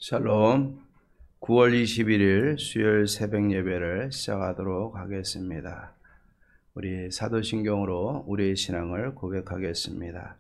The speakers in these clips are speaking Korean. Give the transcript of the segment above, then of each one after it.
샬롬. 9월 21일 수요일 새벽 예배를 시작하도록 하겠습니다. 우리 사도신경으로 우리의 신앙을 고백하겠습니다.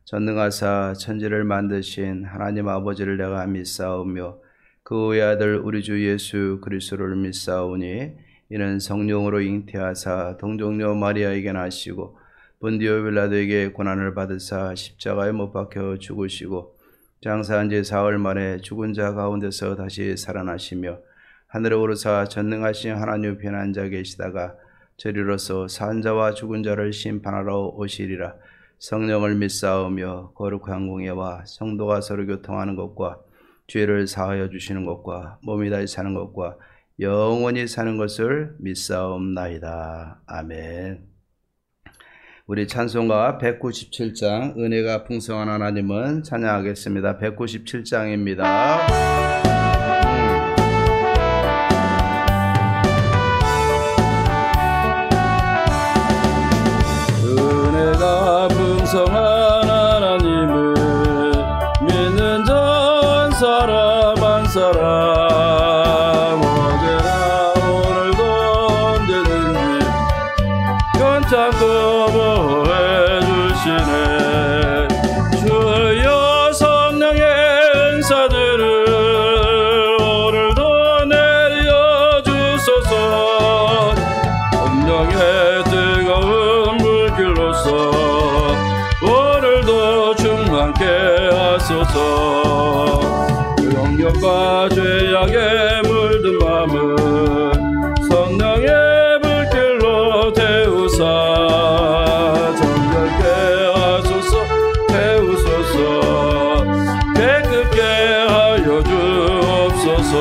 전능하사 천지를 만드신 하나님 아버지를 내가 믿사오며 그 외아들 우리 주 예수 그리스도를 믿사오니 이는 성령으로 잉태하사 동정녀 마리아에게 나시고 본디오 빌라도에게 고난을 받으사 십자가에 못 박혀 죽으시고 장사한 지 사흘 만에 죽은 자 가운데서 다시 살아나시며 하늘에 오르사 전능하신 하나님 편에 앉아 계시다가 저리로서 산 자와 죽은 자를 심판하러 오시리라. 성령을 믿사오며 거룩한 공예와 성도가 서로 교통하는 것과 죄를 사하여 주시는 것과 몸이 다시 사는 것과 영원히 사는 것을 믿사옵나이다. 아멘. 우리 찬송가 197장 은혜가 풍성한 하나님은 찬양하겠습니다. 197장입니다. 은혜가 풍성한 하나님을 믿는 자 한 사람 한 사람 어제나 오늘도 언제든지 괜찮고 주여 성령의 은사들을 오늘도 내려주소서. 성령의 뜨거운 불길로서 오늘도 충만케 하소서. 영역과 죄악에 물든 마음은 성령의 불길로 태우사 깨끗게 하여 주옵소서.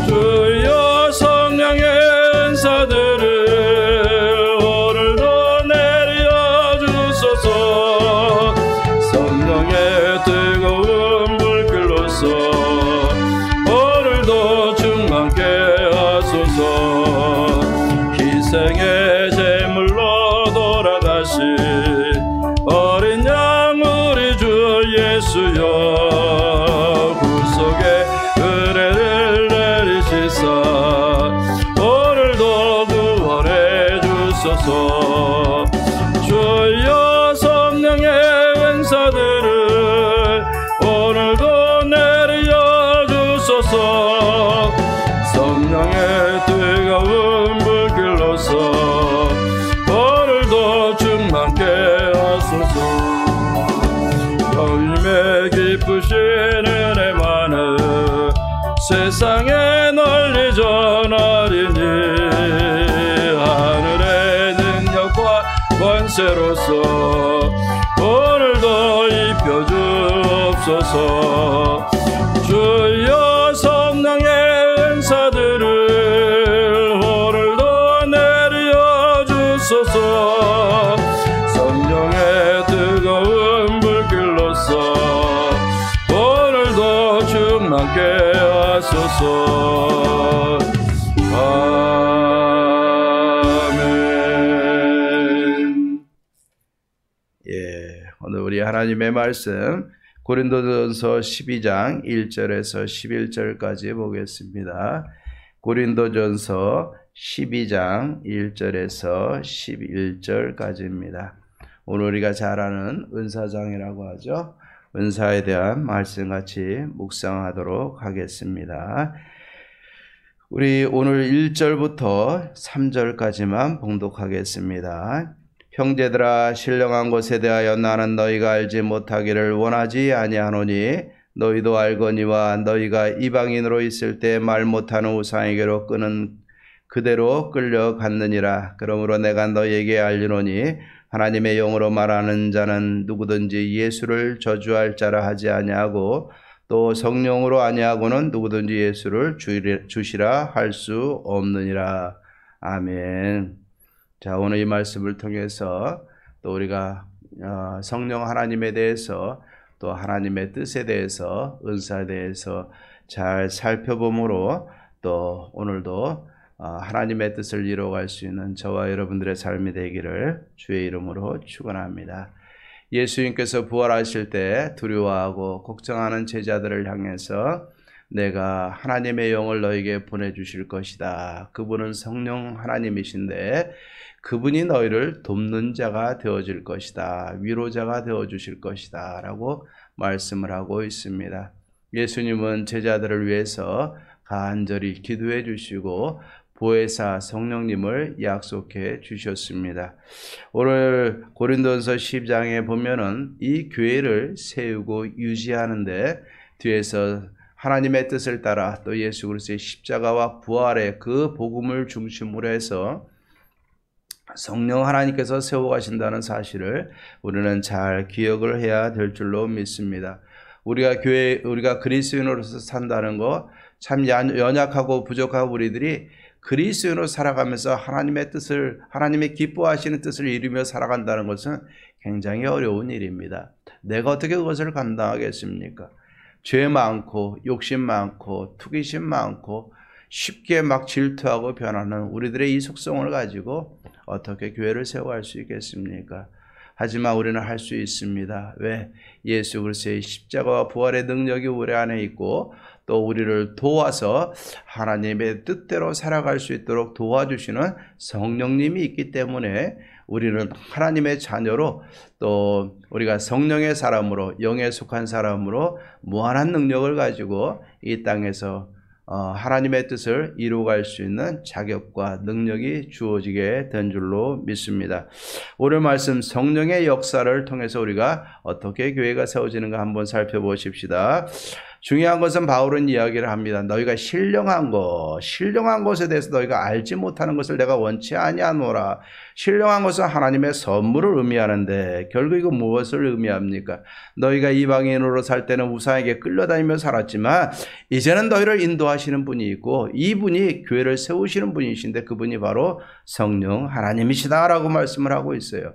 주여 성령의 은사들을 오늘도 내려주소서. 성령의 뜨거운 불길로서 오늘도 충만케 하소서. 희생의 제물로 돌아가신 어린 양 우리 주 예수여 구속의 은혜를 내리시사 오늘도 구원해 주소서. 주여 성령의 은사들을 오늘도 내려 주소서. 성령의 뜨거운 불길로서 오늘도 충만케 하소서. 주님의 기쁘신 은혜만을 세상에 널리 전하리니 하늘의 능력과 권세로서 오늘도 입혀주옵소서. 주여 성령의 은사들을 오늘도 내려주소서. 성령의 뜨거운 불길로서 오늘도 충만케 하소서. 아멘. 오늘 우리 하나님의 말씀 고린도전서 12장 1절에서 11절까지 보겠습니다. 고린도전서 12장 1절에서 11절까지입니다. 오늘 우리가 잘 아는 은사장이라고 하죠. 은사에 대한 말씀 같이 묵상하도록 하겠습니다. 우리 오늘 1절부터 3절까지만 봉독하겠습니다. 형제들아 신령한 것에 대하여 나는 너희가 알지 못하기를 원하지 아니하노니 너희도 알거니와 너희가 이방인으로 있을 때 말 못하는 우상에게로 끄는 그대로 끌려갔느니라. 그러므로 내가 너희에게 알리노니 하나님의 영으로 말하는 자는 누구든지 예수를 저주할 자라 하지 아니하고 또 성령으로 아니하고는 누구든지 예수를 주시라 할 수 없느니라. 아멘. 자, 오늘 이 말씀을 통해서 또 우리가 성령 하나님에 대해서 또 하나님의 뜻에 대해서 은사에 대해서 잘 살펴보므로 또 오늘도 하나님의 뜻을 이루어갈 수 있는 저와 여러분들의 삶이 되기를 주의 이름으로 축원합니다. 예수님께서 부활하실 때 두려워하고 걱정하는 제자들을 향해서 내가 하나님의 영을 너에게 보내주실 것이다. 그분은 성령 하나님이신데 그분이 너희를 돕는 자가 되어줄 것이다. 위로자가 되어주실 것이다. 라고 말씀을 하고 있습니다. 예수님은 제자들을 위해서 간절히 기도해 주시고 보혜사 성령님을 약속해 주셨습니다. 오늘 고린도전서 10장에 보면은 이 교회를 세우고 유지하는데 뒤에서 하나님의 뜻을 따라 또 예수 그리스도의 십자가와 부활의 그 복음을 중심으로 해서 성령 하나님께서 세워가신다는 사실을 우리는 잘 기억을 해야 될 줄로 믿습니다. 우리가 그리스도인으로서 산다는 거 참 연약하고 부족한 우리들이 그리스도인으로 살아가면서 하나님의 뜻을, 하나님의 기뻐하시는 뜻을 이루며 살아간다는 것은 굉장히 어려운 일입니다. 내가 어떻게 그것을 감당하겠습니까? 죄 많고 욕심 많고 투기심 많고 쉽게 막 질투하고 변하는 우리들의 이 속성을 가지고 어떻게 교회를 세워갈 수 있겠습니까? 하지만 우리는 할 수 있습니다. 왜? 예수 그리스도의 십자가와 부활의 능력이 우리 안에 있고 또 우리를 도와서 하나님의 뜻대로 살아갈 수 있도록 도와주시는 성령님이 있기 때문에 우리는 하나님의 자녀로 또 우리가 성령의 사람으로 영에 속한 사람으로 무한한 능력을 가지고 이 땅에서 하나님의 뜻을 이루어갈 수 있는 자격과 능력이 주어지게 된 줄로 믿습니다. 오늘 말씀 성령의 역사를 통해서 우리가 어떻게 교회가 세워지는가 한번 살펴보십시다. 중요한 것은 바울은 이야기를 합니다. 너희가 신령한 것에 대해서 너희가 알지 못하는 것을 내가 원치 아니하노라. 신령한 것은 하나님의 선물을 의미하는데 결국 이거 무엇을 의미합니까? 너희가 이방인으로 살 때는 우상에게 끌려다니며 살았지만 이제는 너희를 인도하시는 분이 있고 이분이 교회를 세우시는 분이신데 그분이 바로 성령 하나님이시다라고 말씀을 하고 있어요.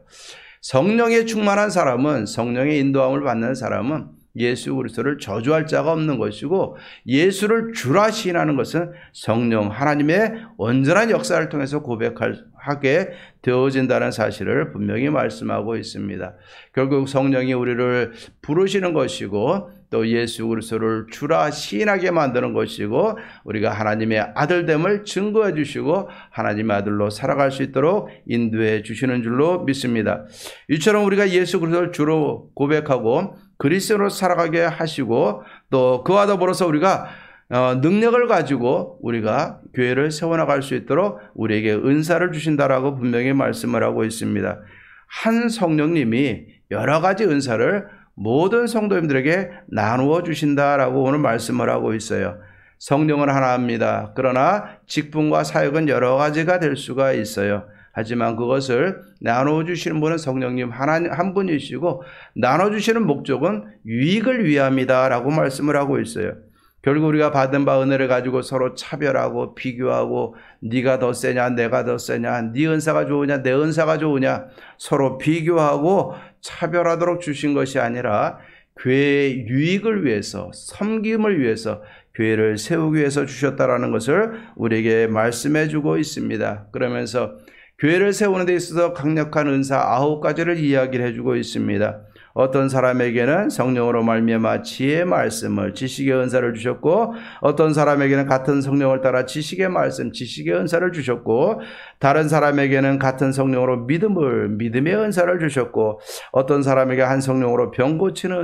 성령에 충만한 사람은, 성령의 인도함을 받는 사람은 예수 그리스도를 저주할 자가 없는 것이고 예수를 주라 시인하는 것은 성령 하나님의 온전한 역사를 통해서 고백하게 되어진다는 사실을 분명히 말씀하고 있습니다. 결국 성령이 우리를 부르시는 것이고 또 예수 그리스도를 주라 시인하게 만드는 것이고 우리가 하나님의 아들됨을 증거해 주시고 하나님의 아들로 살아갈 수 있도록 인도해 주시는 줄로 믿습니다. 이처럼 우리가 예수 그리스도를 주로 고백하고 그리스도로 살아가게 하시고 또 그와 더불어서 우리가 능력을 가지고 우리가 교회를 세워나갈 수 있도록 우리에게 은사를 주신다라고 분명히 말씀을 하고 있습니다. 한 성령님이 여러 가지 은사를 모든 성도님들에게 나누어 주신다라고 오늘 말씀을 하고 있어요. 성령은 하나입니다. 그러나 직분과 사역은 여러 가지가 될 수가 있어요. 하지만 그것을 나눠주시는 분은 성령님 한 분이시고 나눠주시는 목적은 유익을 위함이다 라고 말씀을 하고 있어요. 결국 우리가 받은 바 은혜를 가지고 서로 차별하고 비교하고 네가 더 세냐 내가 더 세냐 네 은사가 좋으냐 내 은사가 좋으냐 서로 비교하고 차별하도록 주신 것이 아니라 교회의 유익을 위해서 섬김을 위해서 교회를 세우기 위해서 주셨다라는 것을 우리에게 말씀해 주고 있습니다. 그러면서 교회를 세우는 데 있어서 강력한 은사 9가지를 이야기를 해주고 있습니다. 어떤 사람에게는 성령으로 말미암아 지혜의 말씀을 지식의 은사를 주셨고 어떤 사람에게는 같은 성령을 따라 지식의 말씀 지식의 은사를 주셨고 다른 사람에게는 같은 성령으로 믿음의 은사를 주셨고 어떤 사람에게 한 성령으로 병 고치는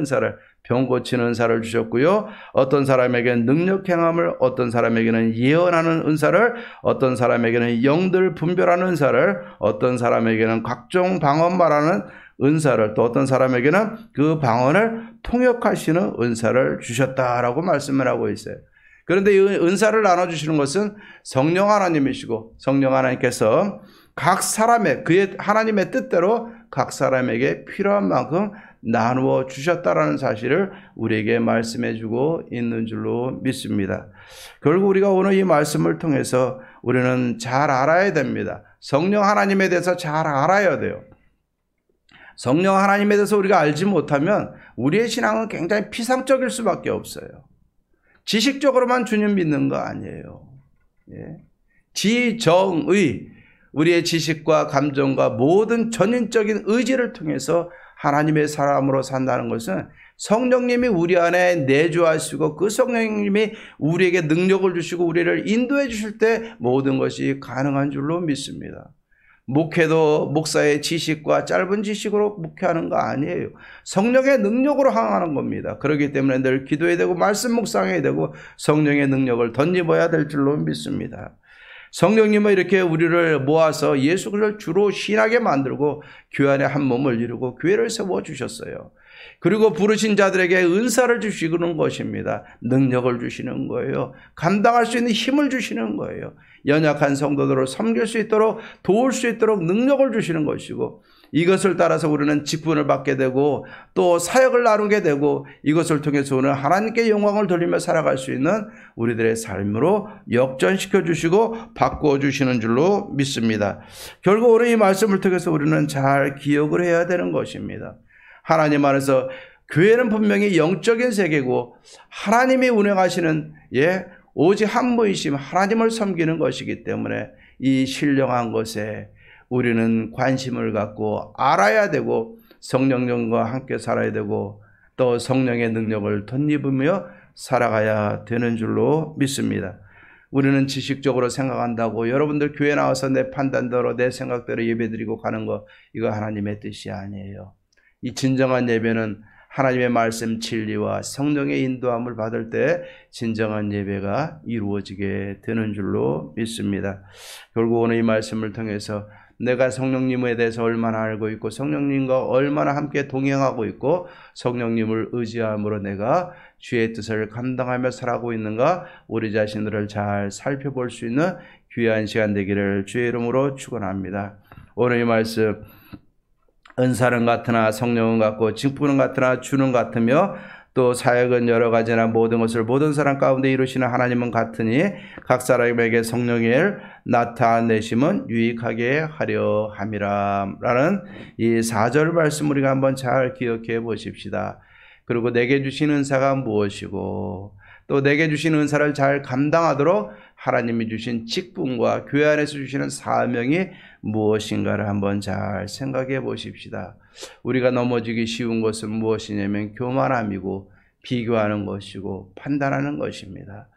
은사를 주셨고요. 어떤 사람에게는 능력 행함을, 어떤 사람에게는 예언하는 은사를, 어떤 사람에게는 영들 분별하는 은사를, 어떤 사람에게는 각종 방언 말하는 은사를, 또 어떤 사람에게는 그 방언을 통역하시는 은사를 주셨다라고 말씀을 하고 있어요. 그런데 이 은사를 나눠주시는 것은 성령 하나님이시고 성령 하나님께서 각 사람의 그의 하나님의 뜻대로 각 사람에게 필요한 만큼 나누어 주셨다라는 사실을 우리에게 말씀해 주고 있는 줄로 믿습니다. 결국 우리가 오늘 이 말씀을 통해서 우리는 잘 알아야 됩니다. 성령 하나님에 대해서 잘 알아야 돼요. 성령 하나님에 대해서 우리가 알지 못하면 우리의 신앙은 굉장히 피상적일 수밖에 없어요. 지식적으로만 주님 믿는 거 아니에요. 예. 지정의 우리의 지식과 감정과 모든 전인적인 의지를 통해서 하나님의 사람으로 산다는 것은 성령님이 우리 안에 내주하시고 그 성령님이 우리에게 능력을 주시고 우리를 인도해 주실 때 모든 것이 가능한 줄로 믿습니다. 목회도 목사의 지식과 짧은 지식으로 목회하는 거 아니에요. 성령의 능력으로 항하는 겁니다. 그렇기 때문에 늘 기도해야 되고 말씀 묵상해야 되고 성령의 능력을 덧입어야 될 줄로 믿습니다. 성령님은 이렇게 우리를 모아서 예수 그리스도를 주로 신하게 만들고 교회 안에 한 몸을 이루고 교회를 세워주셨어요. 그리고 부르신 자들에게 은사를 주시는 것입니다. 능력을 주시는 거예요. 감당할 수 있는 힘을 주시는 거예요. 연약한 성도들을 섬길 수 있도록 도울 수 있도록 능력을 주시는 것이고 이것을 따라서 우리는 직분을 받게 되고 또 사역을 나누게 되고 이것을 통해서 우리는 하나님께 영광을 돌리며 살아갈 수 있는 우리들의 삶으로 역전시켜 주시고 바꾸어 주시는 줄로 믿습니다. 결국 오늘 이 말씀을 통해서 우리는 잘 기억을 해야 되는 것입니다. 하나님 안에서 교회는 분명히 영적인 세계고 하나님이 운행하시는 오직 한 분이심 하나님을 섬기는 것이기 때문에 이 신령한 것에 우리는 관심을 갖고 알아야 되고 성령님과 함께 살아야 되고 또 성령의 능력을 덧입으며 살아가야 되는 줄로 믿습니다. 우리는 지식적으로 생각한다고 여러분들 교회 나와서 내 판단대로 내 생각대로 예배드리고 가는 거 이거 하나님의 뜻이 아니에요. 이 진정한 예배는 하나님의 말씀 진리와 성령의 인도함을 받을 때 진정한 예배가 이루어지게 되는 줄로 믿습니다. 결국 오늘 이 말씀을 통해서 내가 성령님에 대해서 얼마나 알고 있고 성령님과 얼마나 함께 동행하고 있고 성령님을 의지함으로 내가 주의 뜻을 감당하며 살아가고 있는가 우리 자신들을 잘 살펴볼 수 있는 귀한 시간 되기를 주의 이름으로 축원합니다. 오늘 이 말씀 은사는 같으나 성령은 같고 직분은 같으나 주는 같으며 또 사역은 여러 가지나 모든 것을 모든 사람 가운데 이루시는 하나님은 같으니 각 사람에게 성령을 나타내심은 유익하게 하려 함이라 라는 이 4절 말씀 우리가 한번 잘 기억해 보십시다. 그리고 내게 주신 은사가 무엇이고 또 내게 주신 은사를 잘 감당하도록 하나님이 주신 직분과 교회 안에서 주시는 사명이 무엇인가를 한번 잘 생각해 보십시다. 우리가 넘어지기 쉬운 것은 무엇이냐면 교만함이고 비교하는 것이고 판단하는 것입니다.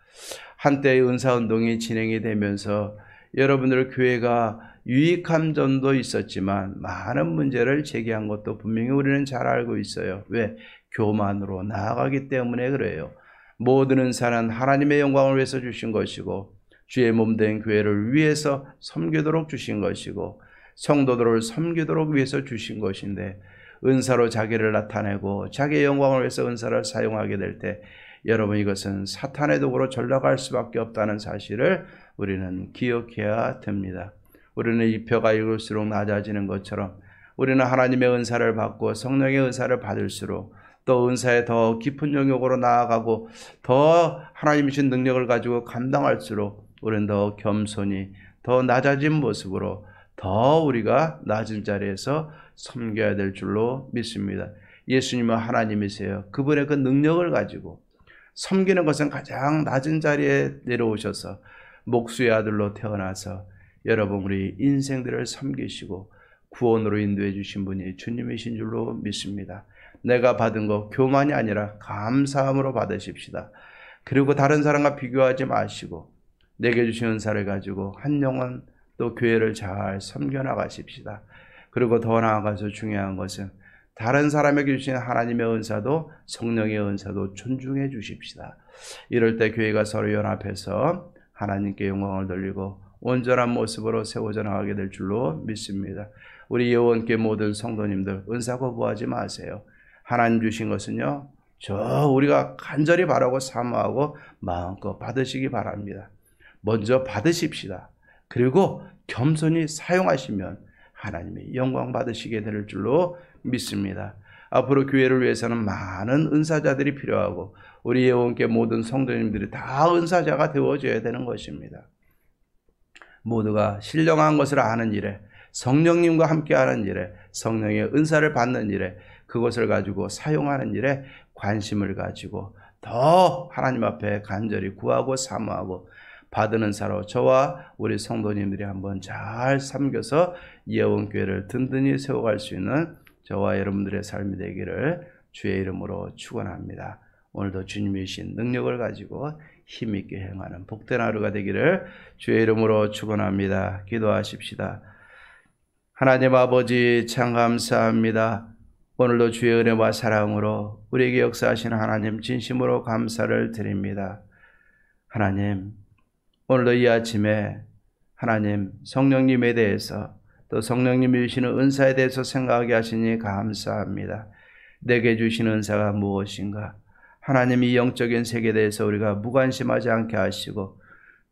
한때 은사운동이 진행이 되면서 여러분들 교회가 유익한 점도 있었지만 많은 문제를 제기한 것도 분명히 우리는 잘 알고 있어요. 왜? 교만으로 나아가기 때문에 그래요. 모든 은사는 하나님의 영광을 위해서 주신 것이고 주의 몸된 교회를 위해서 섬기도록 주신 것이고 성도들을 섬기도록 위해서 주신 것인데 은사로 자기를 나타내고 자기의 영광을 위해서 은사를 사용하게 될 때 여러분 이것은 사탄의 도구로 전락할 수밖에 없다는 사실을 우리는 기억해야 됩니다. 우리는 이 벼가 익을수록 낮아지는 것처럼 우리는 하나님의 은사를 받고 성령의 은사를 받을수록 또 은사에 더 깊은 영역으로 나아가고 더 하나님이 주신 능력을 가지고 감당할수록 우리는 더 겸손히 더 낮아진 모습으로 더 우리가 낮은 자리에서 섬겨야 될 줄로 믿습니다. 예수님은 하나님이세요. 그분의 그 능력을 가지고 섬기는 것은 가장 낮은 자리에 내려오셔서 목수의 아들로 태어나서 여러분 우리 인생들을 섬기시고 구원으로 인도해 주신 분이 주님이신 줄로 믿습니다. 내가 받은 거 교만이 아니라 감사함으로 받으십시다. 그리고 다른 사람과 비교하지 마시고 내게 주신 은사를 가지고 한 영혼 또 교회를 잘 섬겨나가십시다. 그리고 더 나아가서 중요한 것은 다른 사람에게 주신 하나님의 은사도 성령의 은사도 존중해 주십시다. 이럴 때 교회가 서로 연합해서 하나님께 영광을 돌리고 온전한 모습으로 세워져 나가게 될 줄로 믿습니다. 우리 예원교회 모든 성도님들 은사 거부하지 마세요. 하나님 주신 것은요 우리가 간절히 바라고 사모하고 마음껏 받으시기 바랍니다. 먼저 받으십시다. 그리고 겸손히 사용하시면 하나님의 영광 받으시게 될 줄로 믿습니다. 앞으로 교회를 위해서는 많은 은사자들이 필요하고 우리 예원교회 모든 성도님들이 다 은사자가 되어줘야 되는 것입니다. 모두가 신령한 것을 아는 일에 성령님과 함께하는 일에 성령의 은사를 받는 일에 그것을 가지고 사용하는 일에 관심을 가지고 더 하나님 앞에 간절히 구하고 사모하고 받은 은사로 저와 우리 성도님들이 한번 잘 섬겨서 예원교회를 든든히 세워갈 수 있는 저와 여러분들의 삶이 되기를 주의 이름으로 축원합니다. 오늘도 주님이 주신 능력을 가지고 힘있게 행하는 복된 하루가 되기를 주의 이름으로 축원합니다. 기도하십시다. 하나님 아버지 참 감사합니다. 오늘도 주의 은혜와 사랑으로 우리에게 역사하시는 하나님 진심으로 감사를 드립니다. 하나님, 오늘도 이 아침에 하나님 성령님에 대해서 또 성령님이 주시는 은사에 대해서 생각하게 하시니 감사합니다. 내게 주시는 은사가 무엇인가? 하나님 이 영적인 세계에 대해서 우리가 무관심하지 않게 하시고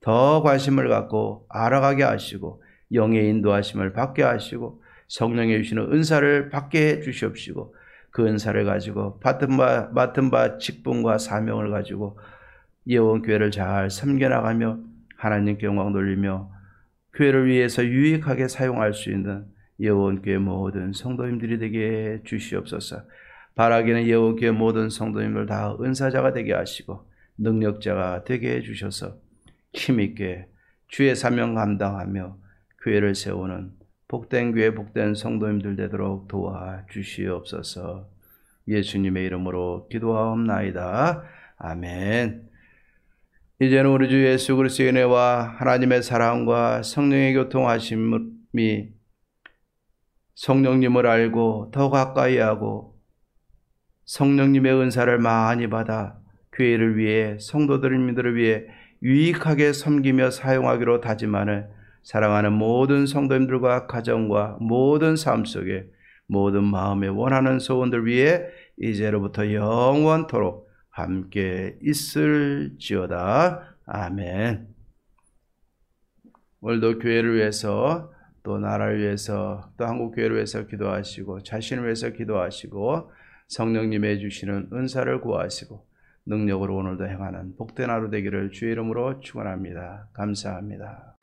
더 관심을 갖고 알아가게 하시고 영의 인도하심을 받게 하시고 성령이 주시는 은사를 받게 해 주시옵시고 그 은사를 가지고 맡은 바 직분과 사명을 가지고 예원교회를 잘 섬겨나가며 하나님께 영광 돌리며 교회를 위해서 유익하게 사용할 수 있는 예원교회 모든 성도님들이 되게 주시옵소서. 바라기는 예원교회 모든 성도님들 다 은사자가 되게 하시고 능력자가 되게 해주셔서 힘있게 주의 사명 감당하며 교회를 세우는 복된 교회 복된 성도님들 되도록 도와주시옵소서. 예수님의 이름으로 기도하옵나이다. 아멘. 이제는 우리 주 예수 그리스도의 은혜와 하나님의 사랑과 성령의 교통하심이 성령님을 알고 더 가까이 하고 성령님의 은사를 많이 받아 교회를 위해 성도들을 위해 유익하게 섬기며 사용하기로 다짐하는 사랑하는 모든 성도님들과 가정과 모든 삶 속에 모든 마음에 원하는 소원들 위해 이제로부터 영원토록 함께 있을지어다. 아멘. 오늘도 교회를 위해서 또 나라를 위해서 또 한국교회를 위해서 기도하시고 자신을 위해서 기도하시고 성령님의 주시는 은사를 구하시고 능력으로 오늘도 행하는 복된 하루 되기를 주의 이름으로 축원합니다. 감사합니다.